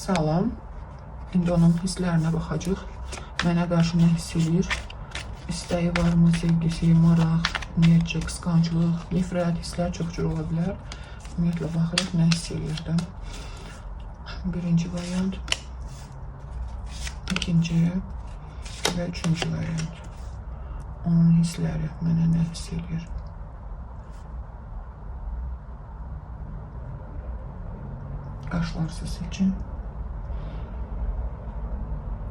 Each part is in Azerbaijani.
Salam. İndi onun hisslərinə baxacaq. Mənə qarşı nə hiss edir? İstəyi varmı, sevgisi, maraq, ümumiyyətcə, qısqanclıq, nifrət, hisslər çox cür ola bilər. Ümumiyyətlə, baxırıq, nə hiss edirdim. Birinci variant, ikinci və üçüncü variant. Onun hissləri mənə nə hiss edir? Qarşılarsa seçin.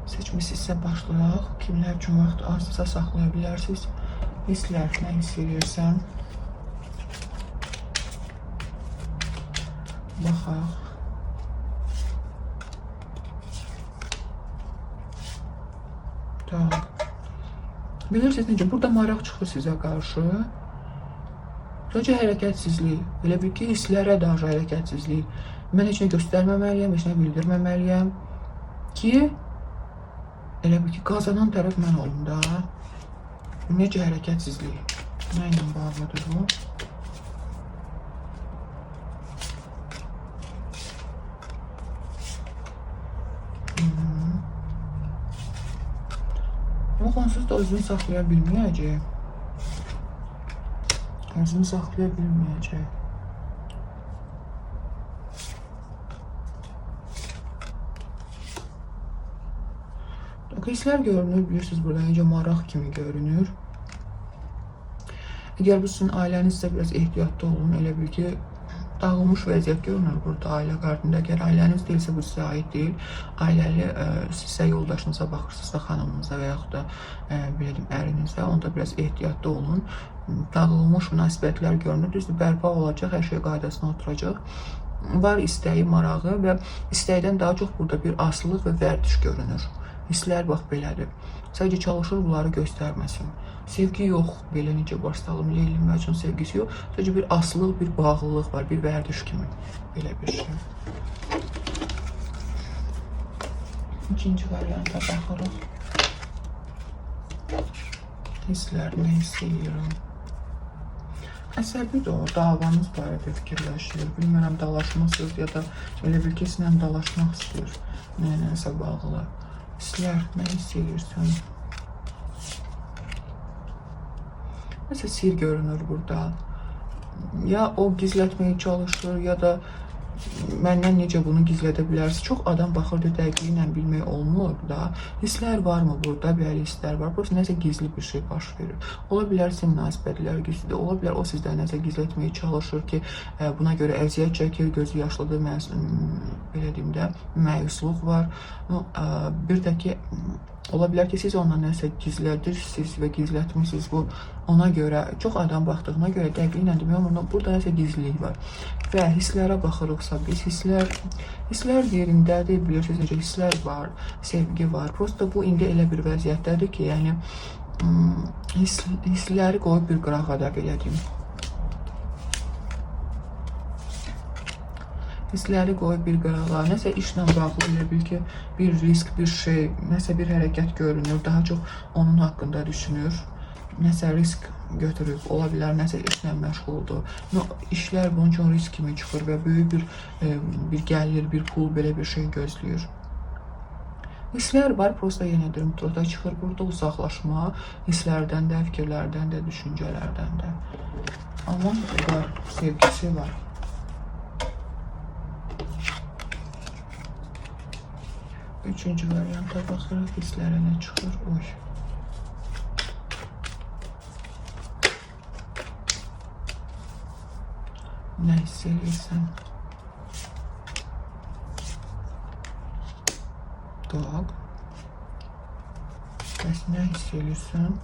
Seçmişsinizsə başlayaq. Kimlər üçün vaxt azsa saxlaya bilərsiniz. Hisslər, nə hiss edirsən? Baxaq. Tak. Bilirsiniz necə? Burada maraq çıxır sizə qarşı. Sadəcə hərəkətsizlik. Elə bil ki, hisslərə dair hərəkətsizlik. Mən heç nə göstərməməliyəm, heç nə bildirməməliyəm ki, elə bil ki, qazanan tərəf mən olum da. Necə hərəkətsizlik? Nə ilə bağlıdır bu? Ama onsuz da özünü saxlaya bilməyəcək. Özünü saxlaya bilməyəcək. Hisslər görünür, bilirsiniz burada necə maraq kimi görünür. Əgər bu sizin ailənizsə biraz ehtiyatlı olun, elə bil ki, dağılmış vəziyyət görünür burada ailə qarşısında. Əgər ailəniz deyilsə, bu sizə aid deyil. Ailəli sizsə yoldaşınıza baxırsınızsa, xanımınıza və yaxud da bildim, ərinizə, onda biraz ehtiyatlı olun. Dağılmış münasibətlər görünür, düzdür, bərpa olacaq, hər şey qaydasına oturacaq. Var istəyi, marağı və istəkdən daha çox burada bir asılılıq və vərdiş görünür. Hisslər bax belədir. Sadəcə çalışır bunları göstərməsin. Sevgi yox, belə necə başlayalım, Leylin üçün sevgisi yox. Sadəcə bir asılılıq, bir bağlılıq var, bir vərdiş kimi. Belə bir şey. İkinci varianta baxırıq. Hisslər, nə hiss edirəm? Əsəbidir o, davanız barədə fikirləşir. Bilmirəm, dalaşmısınız ya da elə bil ki, sizinlə dalaşmaq istəyir. Nəyəsə bağlı. Hisslər, nə hiss edirsən? Nəsə sir görünür burada. Ya o gizlətməyə çalışır, ya da məndən necə bunu gizlədə bilərsiniz? Çox adam baxırdı, dəqiqliklə bilmək olmur da. Hisslər varmı burada? Bəli, hisslər var. Burası nəsə gizli bir şey baş verir. Ola bilər sizin münasibətlər gizlidir. Ola bilər o sizdən nəsə gizlətməyə çalışır ki, buna görə əziyyət çəkir, gözü yaşlıdır, belə deyim də, məyusluq var. Bir də ki, ola bilər ki, siz ondan nəsə gizlədirsiniz və gizlətmişsiniz. Bu, ona görə, çox adam baxdığına görə dəqiqliklə demək olmur, burada nəsə gizlilik var. Və hisslərə baxırıqsa, biz hisslər yerindədir, bilirsiniz necə hisslər var, sevgi var. Prosta bu, indi elə bir vəziyyətdədir ki, yəni, hissləri qoyub bir qıraqada, belə deyim. Hissləri qoyub bir qırağa, nəsə işlə bağlı, elə bil ki, bir risk, bir şey, nəsə bir hərəkət görünür, daha çox onun haqqında düşünür, nəsə risk götürüb, ola bilər, nəsə işlə məşğuldur. İşlər bunun üçün risk kimi çıxır və böyük bir gəlir, bir pul, belə bir şey gözləyir. Hisslər var, prosta yenə deyirəm, troda çıxır burada uzaqlaşma, hisslərdən də, fikirlərdən də, düşüncələrdən də. Amma var, sevgisi var. Üçüncü varianta baxırıq, hisslərə nə çıxır? Oy. Nə hiss edirsən? Tak. Bəs nə hiss edirsən?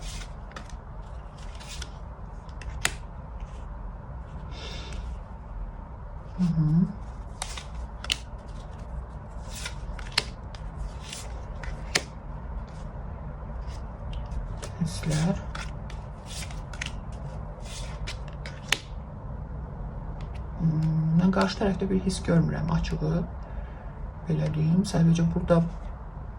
Hisslər. Mən qarşı tərəfdə bir hiss görmürəm, açığı. Belə deyim, sadəcə burada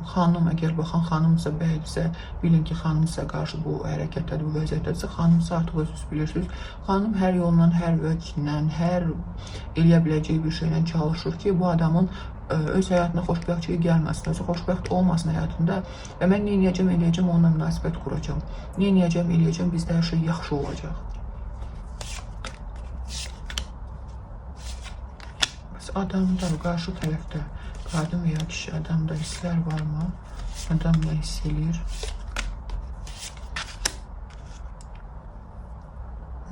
xanım, əgər baxan xanımsa, bəydirsə, bilin ki, xanım sizə qarşı bu hərəkətdədir, bu vəziyyətdədirsə, xanımsa artıq özünüz bilirsiniz. Xanım hər yolla, hər vəclə, hər eləyə biləcəyi bir şeylə çalışır ki, bu adamın öz həyatına xoşbəxtçilik gəlməsin, özü xoşbəxt olmasın həyatında və mən nə eləyəcəm, onunla münasibət quracam. Nə eləyəcəm, bizdə hər şey yaxşı olacaq. Bəs adamda, qarşı tərəfdə qadın və ya kişi adamda hisslər varmı? Adam nə hiss eləyir?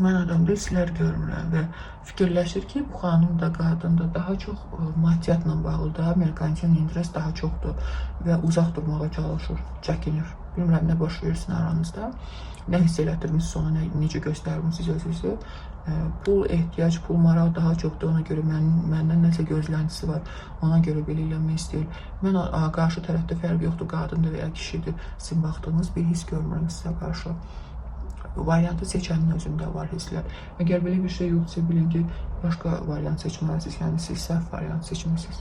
Mən adamda hisslər görmürəm və fikirləşir ki, bu xanım da, qadın da daha çox maddiyatla bağlıdır, merkantil interest daha çoxdur və uzaq durmağa çalışır, çəkinir. Bilmirəm, nə baş verirsin aranızda, nə hiss elətdirmişsiniz ona, necə göstərmişsiniz özünüzü. Pul ehtiyac, pul maraq daha çoxdur, ona görə məndən nəsə gözləntisi var, ona görə belə eləmək istəyir. Mən qarşı tərəfdə fərq yoxdur, qadındır və ya kişidir, sizin baxdığınız bir hiss görmürəm sizə qarşı. Variantı seçənin özündə var hisslər. Əgər belə bir şey yoxdursa, bilin ki, başqa variant seçməlisiniz, yəni siz səhv variant seçmişsiniz.